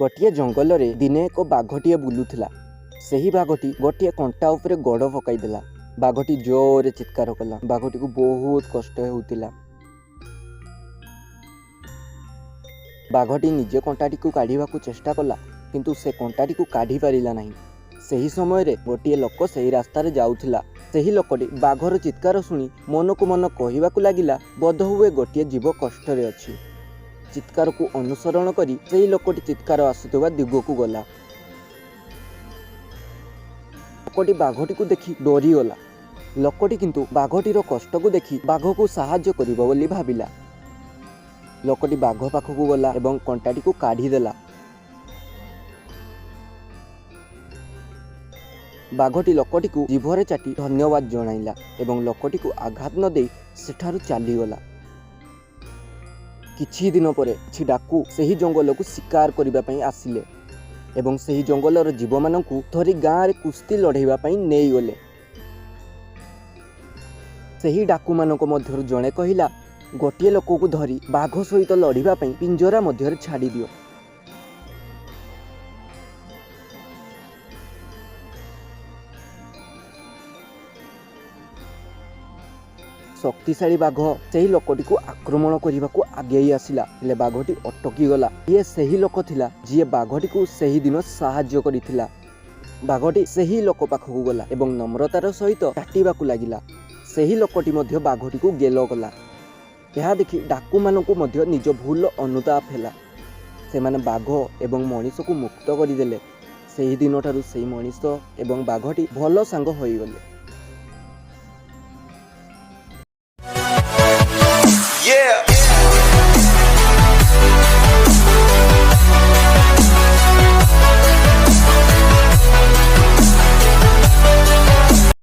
गोटे जंगल रे दिने एक बाघटीए बुलूला। सही बाघटी गोटे कंटा उपरे गोड़ पकईदेला। बाघटी जोरे चित्कार कला। बाघटी को बहुत कष्ट होउतिला। बाघटी निजे कंटाटी को काढ़ा चेष्टा कला, किंतु से कंटाटी को काढ़ी पारिला नहीं। सही समय रे गोटे लोक सही रास्ता रे जाउथिला। सही लोकटी बाघर चित्कार सुनी मन को मन कहवाकू लागिला, बोध हुए गोटे जीव कष्ट रे अछि। चित्कार को अनुसरण करी सही लोकटी चित्कार आसुवा दिग को गला। लोकटी बाघटी को देखी डरी गला। लोकटी किंतु बाघटीर कष्ट को देखी बाघ को साहाय्य करिबो बोली भाबिला। लोकटी बाघ पाखकू गला एवं कंटाटी को काढ़ी देला। बाघटी लोकटी को जीभरे चाटी धन्यवाद जणाइला एवं लोकटी को आघात न दे सेठारु चलीगला। किछि दिन परे किछि डाकू सही जंगल को शिकार करिबा पई आसिले एवं सही जंगलर जीव मानकू धरी गाँ रे कुस्ती लड़ेबा पई नेई गले। सही डाकू मानक मध्यरु जणे कहिला, गोटे लोक को धरी बाघ सहित लड़िबा पई पिंजरा मध्यरे छाड़ी दियो। शक्तिशाली बाघ सही लोकटी को आक्रमण करने को आगे आसिला, हेले बाघटी अटकी गला। ये सही लोक थिला जी बाघटी को सही दिन साहाय्य करिथिला। बाघटी सही लोक पाखकू गला एवं नम्रतार सहित काटिबाकू लागिला। सही लोकटी मध्य बाघटी को गेल कला। यह देखि डाकू मानकू मध्य निज भूल अनुताप हैला। से माने बाघ एवं मनीष को मुक्त करदेले। सही दिन ठारू सही मनीष एवं बाघटी भल सांग होई गले।